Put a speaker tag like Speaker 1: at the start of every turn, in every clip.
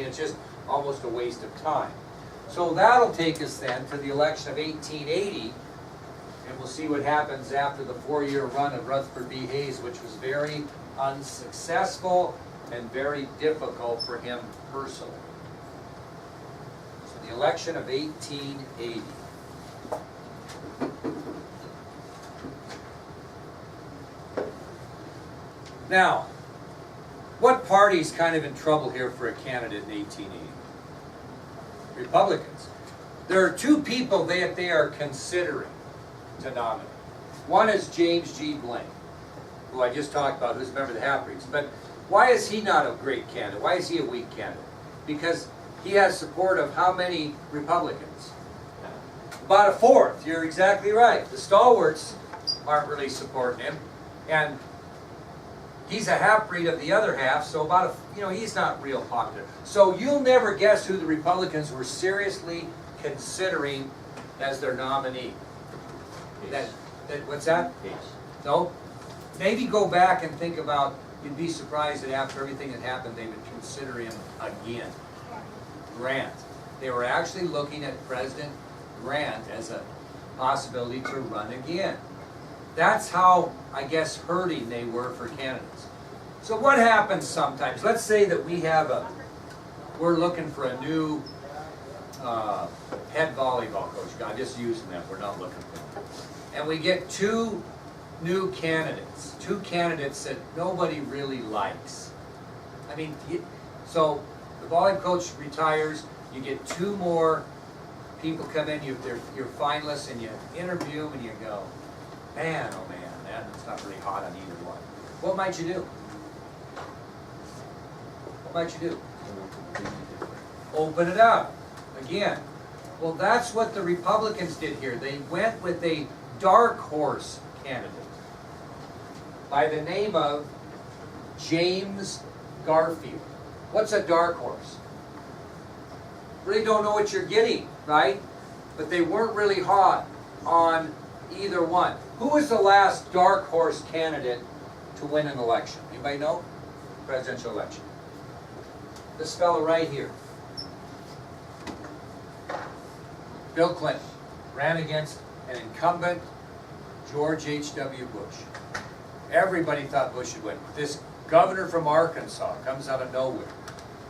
Speaker 1: mean, it's just almost a waste of time. So that'll take us then to the election of 1880, and we'll see what happens after the 4-year run of Rutherford B. Hayes, which was very unsuccessful and very difficult for him personally. So the election of 1880. Now, what party's kind of in trouble here for a candidate in 1880? Republicans. There are two people that they are considering to nominate. One is James G. Blaine, who I just talked about, who's a member of the Half-Breeds. But why is he not a great candidate? Why is he a weak candidate? Because he has support of how many Republicans? About a fourth. You're exactly right. The stalwarts aren't really supporting him. And he's a half-breed of the other half, so about he's not real popular. So you'll never guess who the Republicans were seriously considering as their nominee. What's that?
Speaker 2: Hayes.
Speaker 1: No? Maybe go back and think about, you'd be surprised that after everything that happened, they would consider him again. Grant. They were actually looking at President Grant as a possibility to run again. That's how, I guess, hurting they were for candidates. So what happens sometimes? Let's say that we're looking for a new head volleyball coach. I'm just using them, we're not looking for them. And we get two new candidates, that nobody really likes. I mean, so the volleyball coach retires, you get two more people come in, you're finalists, and you interview them and you go, man, oh man, that's not really hot on either one. What might you do? What might you do? Open it up. Again. Well, that's what the Republicans did here. They went with a dark horse candidate by the name of James Garfield. What's a dark horse? Really don't know what you're getting, right? But they weren't really hot on either one. Who was the last dark horse candidate to win an election? Anybody know? Presidential election. This fellow right here. Bill Clinton ran against an incumbent, George H.W. Bush. Everybody thought Bush would win. This governor from Arkansas comes out of nowhere.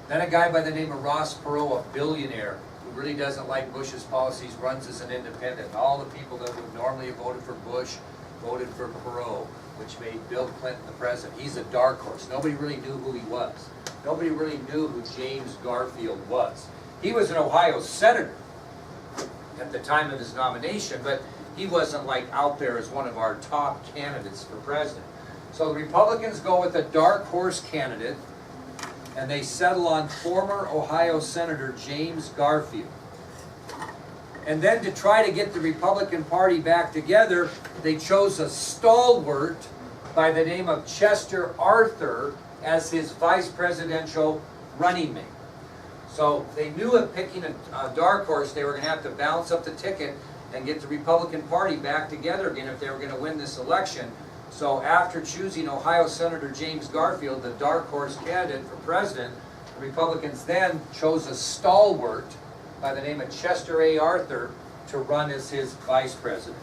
Speaker 1: Then a guy by the name of Ross Perot, a billionaire, who really doesn't like Bush's policies, runs as an independent. All the people that would normally have voted for Bush voted for Perot, which made Bill Clinton the president. He's a dark horse. Nobody really knew who he was. Nobody really knew who James Garfield was. He was an Ohio senator at the time of his nomination, but he wasn't like out there as one of our top candidates for president. So the Republicans go with a dark horse candidate, and they settle on former Ohio Senator James Garfield. And then to try to get the Republican Party back together, they chose a stalwart by the name of Chester Arthur as his vice presidential running mate. So they knew of picking a dark horse, they were going to have to balance up the ticket and get the Republican Party back together again if they were going to win this election. So after choosing Ohio Senator James Garfield, the dark horse candidate for president, the Republicans then chose a stalwart by the name of Chester A. Arthur to run as his vice president.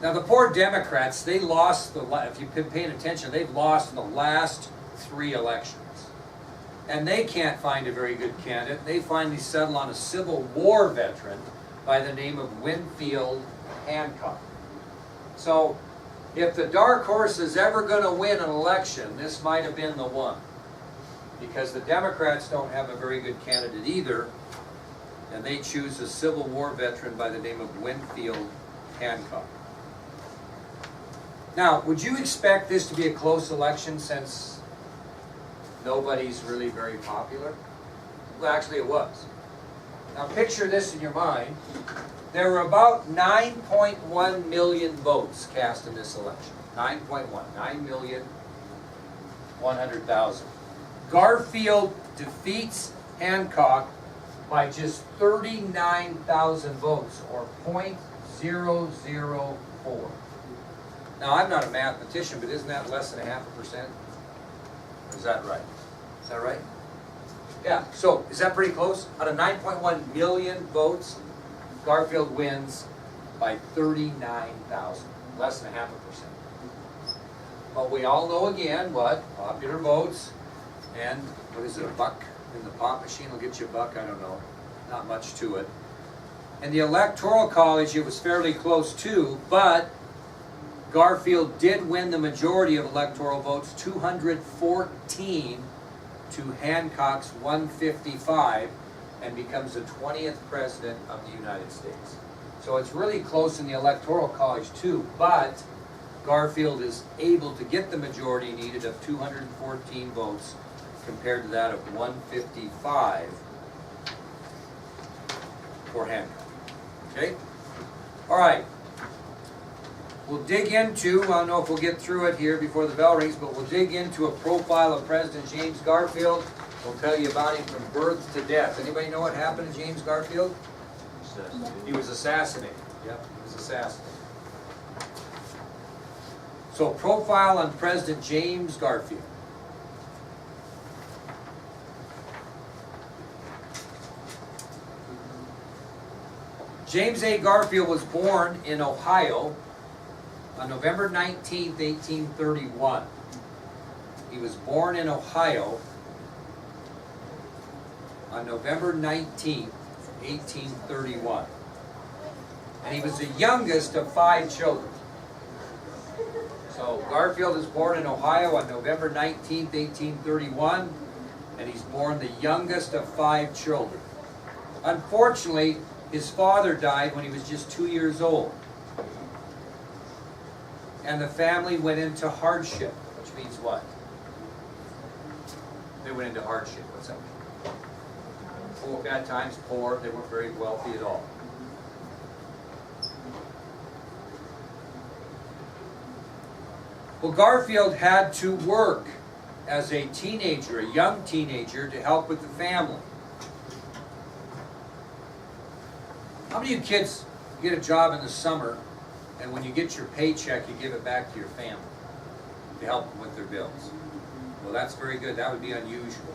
Speaker 1: Now the poor Democrats, they lost, if you've been paying attention, they've lost in the last 3 elections. And they can't find a very good candidate. They finally settle on a Civil War veteran by the name of Winfield Hancock. So if the dark horse is ever going to win an election, this might have been the one. Because the Democrats don't have a very good candidate either, and they choose a Civil War veteran by the name of Winfield Hancock. Now, would you expect this to be a close election since nobody's really very popular? Well, actually it was. Now picture this in your mind. There were about 9.1 million votes cast in this election. 9.1, 9,100,000. Garfield defeats Hancock by just 39,000 votes, or 0.004. Now, I'm not a mathematician, but isn't that less than 0.5%? Or is Is that right? Is that right? Yeah, so is that pretty close? Out of 9.1 million votes, Garfield wins by 39,000, less than 0.5%. But we all know again what? Popular votes, and what is it, a buck in the pop machine will get you a buck? I don't know. Not much to it. In the Electoral College, it was fairly close too, but Garfield did win the majority of electoral votes, 214 to Hancock's 155, and becomes the 20th president of the United States. So it's really close in the Electoral College too, but Garfield is able to get the majority needed of 214 votes compared to that of 155 for Hancock. Okay? All right. We'll dig into, I don't know if we'll get through it here before the bell rings, but we'll dig into a profile of President James Garfield. We'll tell you about him from birth to death. Anybody know what happened to James Garfield? He was assassinated. Yep, he was assassinated. So, profile on President James Garfield. James A. Garfield was born in Ohio on November 19th, 1831. He was born in Ohio on November 19th, 1831. And he was the youngest of 5 children. So Garfield is born in Ohio on November 19th, 1831, and he's born the youngest of 5 children. Unfortunately, his father died when he was just 2 years old. And the family went into hardship, which means what? They went into hardship. What's that mean? Poor, bad times, poor. They weren't very wealthy at all. Well, Garfield had to work as a teenager, a young teenager, to help with the family. How many of you kids get a job in the summer, and when you get your paycheck, you give it back to your family to help them with their bills? Well, that's very good. That would be unusual.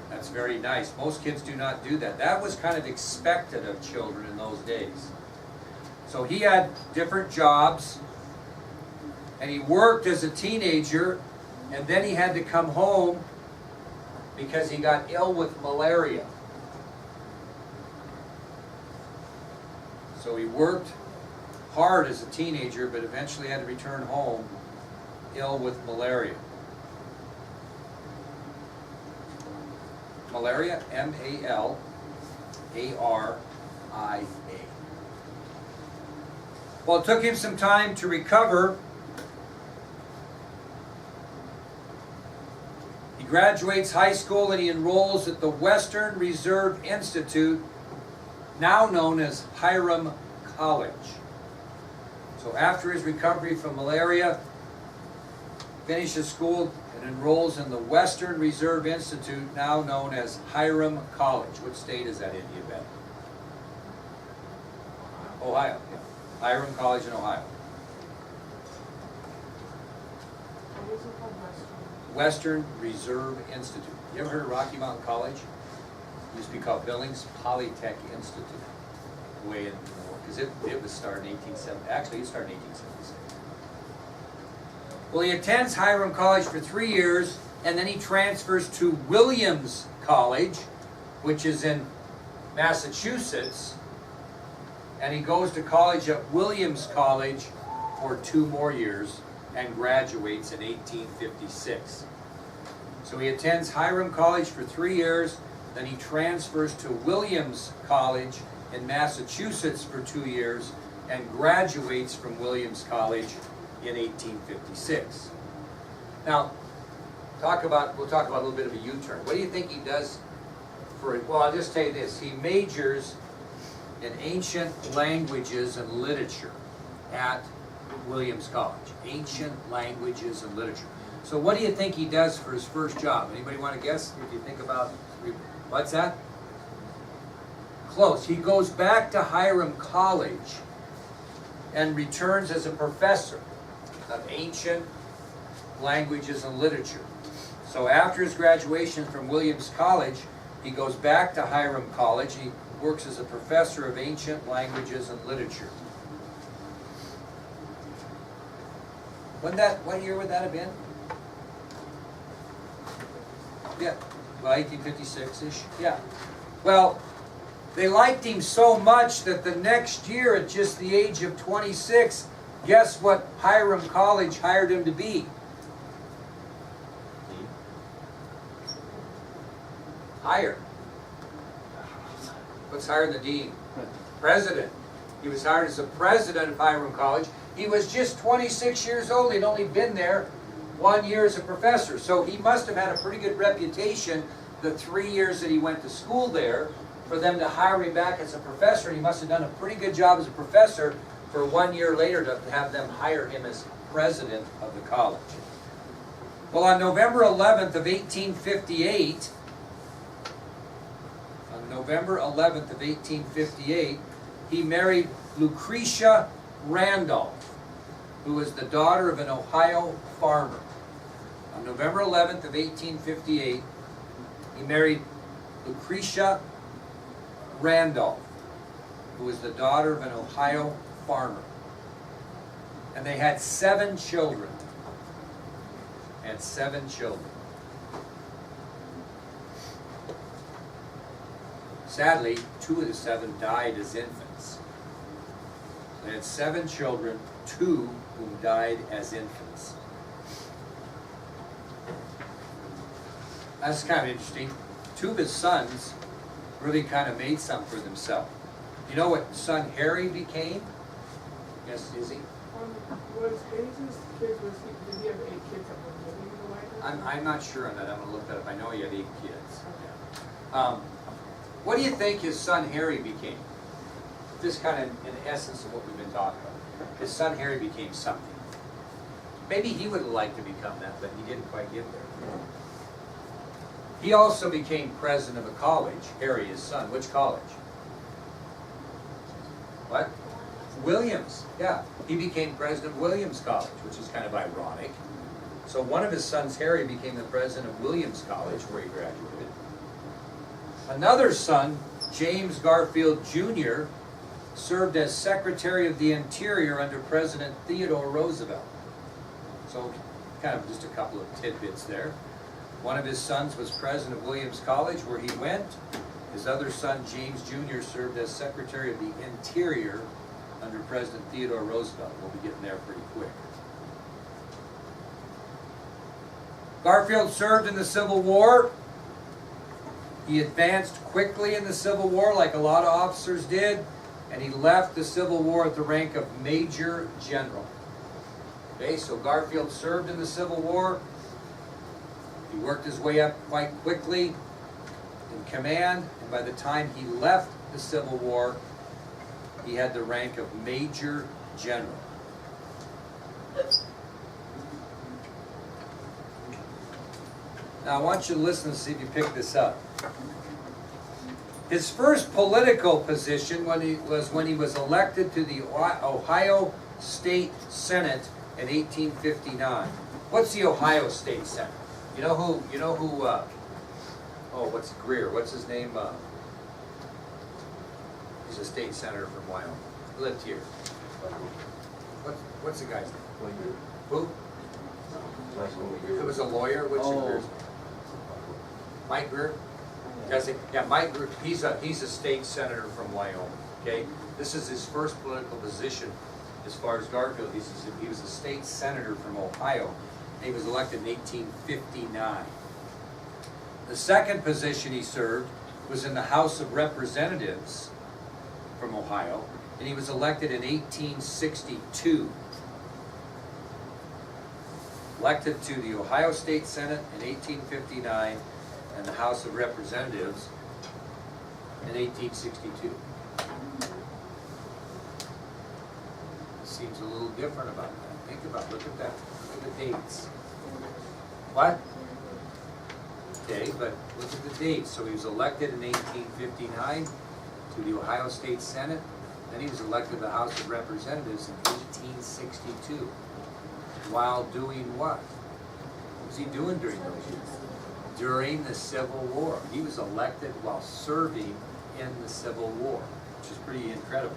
Speaker 1: That's very nice. Most kids do not do that. That was kind of expected of children in those days. So he had different jobs, and he worked as a teenager, and then he had to come home because he got ill with malaria. So he worked hard as a teenager, but eventually had to return home ill with malaria. Malaria, M-A-L-A-R-I-A. Well, it took him some time to recover. He graduates high school and he enrolls at the Western Reserve Institute, now known as Hiram College. So after his recovery from malaria, finishes school and enrolls in the Western Reserve Institute, now known as Hiram College. What state is that in, you bet? Ohio. Yeah. Hiram College in Ohio. Western Reserve Institute. You ever heard of Rocky Mountain College? It used to be called Billings Polytech Institute. Way in, because it was started in 1870. Actually, it started in 1876. Well, he attends Hiram College for 3 years, and then he transfers to Williams College, which is in Massachusetts, and he goes to college at Williams College for 2 more years and graduates in 1856. So he attends Hiram College for 3 years, then he transfers to Williams College in Massachusetts for 2 years and graduates from Williams College in 1856. Now, we'll talk about a little bit of a U-turn. What do you think he does well, I'll just tell you this. He majors in ancient languages and literature at Williams College. Ancient languages and literature. So what do you think he does for his first job? Anybody want to guess? If you think about, what's that? Close. He goes back to Hiram College and returns as a professor of ancient languages and literature. So after his graduation from Williams College, he goes back to Hiram College. He works as a professor of ancient languages and literature. What year would that have been? Yeah, well, 1856-ish, yeah. Well, they liked him so much that the next year, at just the age of 26, guess what Hiram College hired him to be? Higher. What's higher than the dean? President. He was hired as the president of Hiram College. He was just 26 years old. He'd only been there 1 year as a professor. So he must have had a pretty good reputation the 3 years that he went to school there for them to hire him back as a professor. He must have done a pretty good job as a professor for 1 year later to have them hire him as president of the college. Well, on November 11th of 1858, he married Lucretia Randolph, who was the daughter of an Ohio farmer. On November 11th of 1858, he married Lucretia Randolph, who was the daughter of an Ohio farmer. And they had 7 children. Sadly, 2 of the 7 died as infants. They had 7 children, 2 whom died as infants. That's kind of interesting. 2 of his sons really kind of made something for themselves. You know what son Harry became? Yes, is he?
Speaker 2: Was Hayes' kids, did he have 8 kids at one time?
Speaker 1: I'm not sure on that. I'm going to look that up. I know he had 8 kids. Yeah. What do you think his son Harry became? Just kind of in essence of what we've been talking about. His son Harry became something. Maybe he would have liked to become that, but he didn't quite get there. He also became president of a college, Harry, his son. Which college? What? Williams, yeah. He became president of Williams College, which is kind of ironic. So one of his sons, Harry, became the president of Williams College, where he graduated. Another son, James Garfield Jr., served as Secretary of the Interior under President Theodore Roosevelt. So kind of just a couple of tidbits there. One of his sons was president of Williams College, where he went. His other son, James Jr., served as Secretary of the Interior under President Theodore Roosevelt. We'll be getting there pretty quick. Garfield served in the Civil War. He advanced quickly in the Civil War, like a lot of officers did, and he left the Civil War at the rank of Major General. Okay, so Garfield served in the Civil War. He worked his way up quite quickly in command, and by the time he left the Civil War, he had the rank of Major General. Now I want you to listen and see if you pick this up. His first political position when he was elected to the Ohio State Senate in 1859. What's the Ohio State Senate? You know who, what's Greer? What's his name? He's a state senator from Wyoming. He lived here. What's the guy's name? Who? It was a lawyer. What's Greer's name? Mike Greer? Yeah, Mike Greer. He's a state senator from Wyoming. Okay, this is his first political position as far as Garfield. He was a state senator from Ohio. And he was elected in 1859. The second position he served was in the House of Representatives from Ohio, and he was elected in 1862. Elected to the Ohio State Senate in 1859 and the House of Representatives in 1862. Seems a little different about that. Think about it. Look at that. Look at the dates. What? Okay, but look at the dates. So he was elected in 1859 to the Ohio State Senate. Then he was elected to the House of Representatives in 1862. While doing what? What was he doing during those years? During the Civil War. He was elected while serving in the Civil War, which is pretty incredible.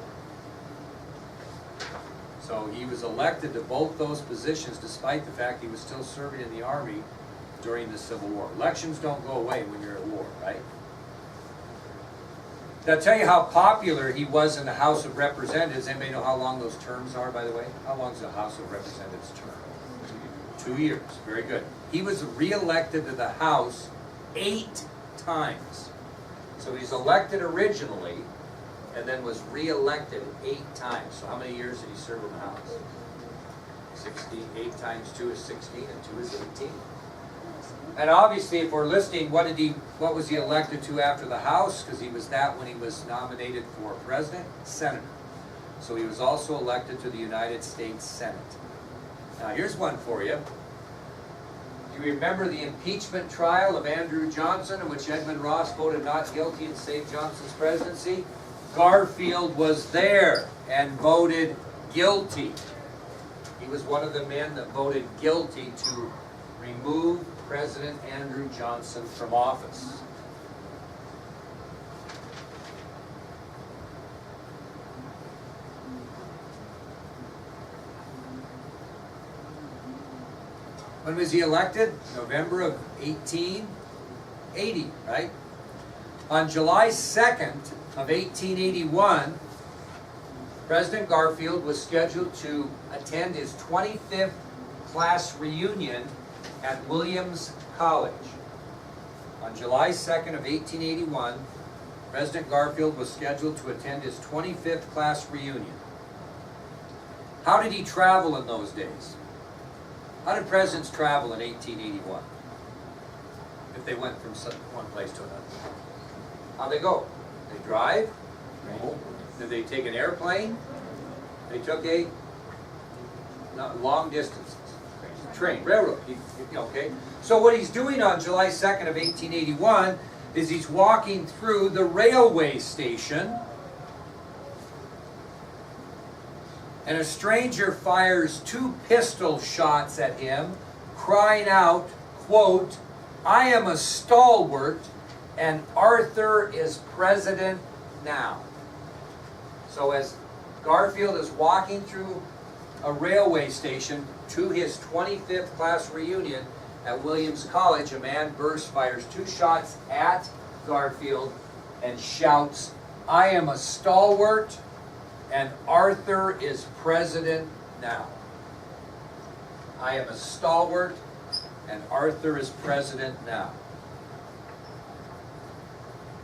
Speaker 1: So he was elected to both those positions despite the fact he was still serving in the Army during the Civil War. Elections don't go away when you're at war, right? Now, I'll tell you how popular he was in the House of Representatives. Anybody know how long those terms are, by the way? How long is the House of Representatives term? 2 years. Very good. He was re-elected to the House 8 times. So he's elected originally and then was re-elected 8 times. So how many years did he serve in the House? 16. 8 times 2 is 16 and 2 is 18. And obviously, if we're listening, what was he elected to after the House? Because he was that when he was nominated for president, senator. So he was also elected to the United States Senate. Now here's one for you. Do you remember the impeachment trial of Andrew Johnson in which Edmund Ross voted not guilty and saved Johnson's presidency? Garfield was there and voted guilty. He was one of the men that voted guilty to remove President Andrew Johnson from office. When was he elected? November of 1880, right? On July 2nd of 1881, President Garfield was scheduled to attend his 25th class reunion at Williams College. On July 2nd of 1881, President Garfield was scheduled to attend his 25th class reunion. How did he travel in those days? How did presidents travel in 1881? If they went from one place to another. How'd they go? They drive? No. Did they take an airplane? They took a long distances. Train, railroad. Okay. So what he's doing on July 2nd of 1881 is he's walking through the railway station, and a stranger fires 2 pistol shots at him, crying out, quote, "I am a stalwart, and Arthur is president now." So as Garfield is walking through a railway station to his 25th class reunion at Williams College, a man fires 2 shots at Garfield and shouts, "I am a stalwart, and Arthur is president now." I am a stalwart, and Arthur is president now.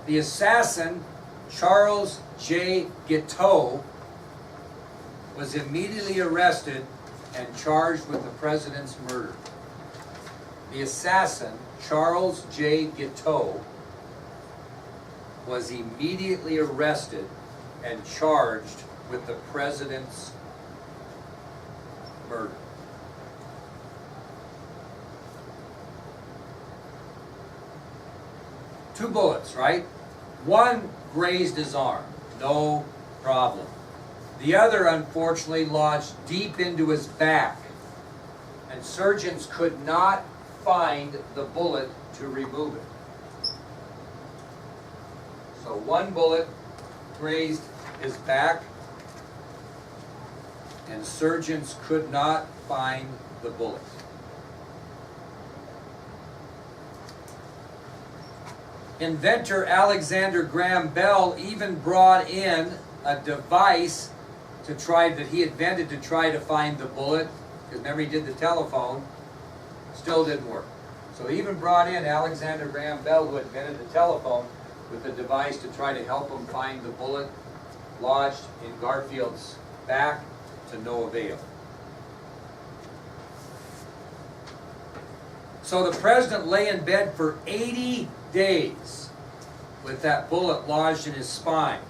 Speaker 1: The assassin, Charles J. Guiteau, was immediately arrested and charged with the president's murder. The assassin, Charles J. Guiteau, was immediately arrested and charged with the president's murder. Two bullets, right? One grazed his arm, no problem. The other, unfortunately, lodged deep into his back, and surgeons could not find the bullet to remove it. So one bullet grazed his back, and surgeons could not find the bullet. Inventor Alexander Graham Bell even brought in a device that he invented to try to find the bullet, because remember he did the telephone, still didn't work. So he even brought in Alexander Graham Bell, who invented the telephone, with a device to try to help him find the bullet lodged in Garfield's back, to no avail. So the president lay in bed for 80 days with that bullet lodged in his spine.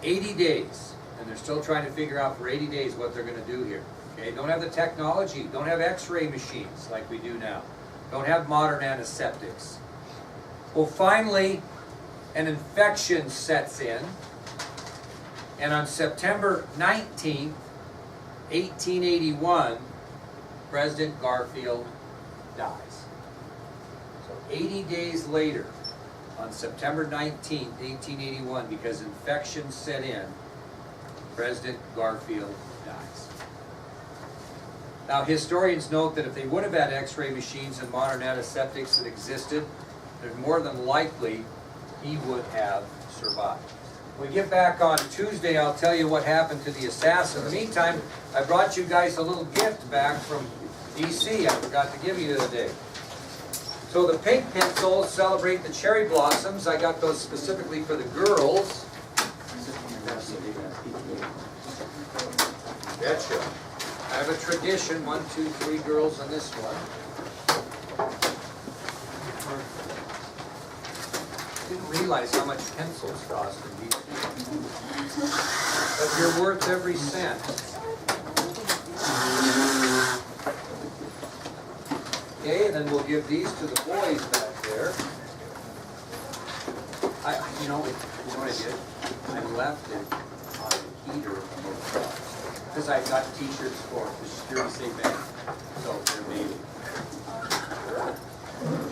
Speaker 1: 80 days. And they're still trying to figure out for 80 days what they're going to do here. Okay, don't have the technology, don't have x-ray machines like we do now. Don't have modern antiseptics. Well, finally, an infection sets in. And on September 19th, 1881, President Garfield dies. So 80 days later, on September 19th, 1881, because infection set in, President Garfield dies. Now, historians note that if they would have had x-ray machines and modern antiseptics that existed, there's more than likely he would have survived. When we get back on Tuesday, I'll tell you what happened to the assassin. In the meantime, I brought you guys a little gift back from DC I forgot to give you today. So the pink pencils celebrate the cherry blossoms. I got those specifically for the girls. Betcha. I have a tradition, 1, 2, 3 girls on this one. Didn't realize how much pencils cost in DC. But you're worth every cent. Okay, and then we'll give these to the boys back there. You know what I did? I left it on the heater because I got t-shirts for the Security State Bank, so they're made.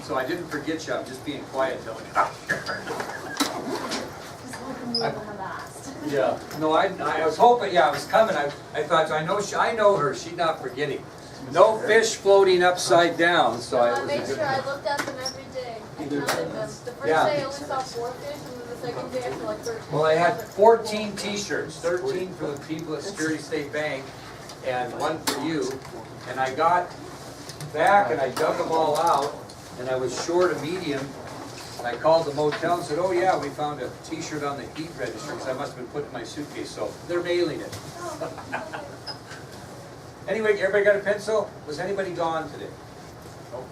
Speaker 1: So I didn't forget you. I'm just being quiet till I got here.
Speaker 3: Just hoping you will have asked.
Speaker 1: Yeah. No, I was hoping. Yeah, I was coming. I thought I know her. She's not forgetting. No fish floating upside down. So
Speaker 3: I
Speaker 1: it was
Speaker 3: made
Speaker 1: a good
Speaker 3: sure I looked at them every day. I counted them. The first
Speaker 1: Yeah.
Speaker 3: day I only saw 4 fish, and then the second day I saw like 13.
Speaker 1: Well, I had 14 t-shirts, 13 for the people at Security State Bank, and 1 for you. And I got back and I dug them all out, and I was short a medium. And I called the motel and said, oh yeah, we found a t-shirt on the heat register, because I must have been put in my suitcase, so they're mailing it. Anyway, everybody got a pencil? Was anybody gone today? Nope.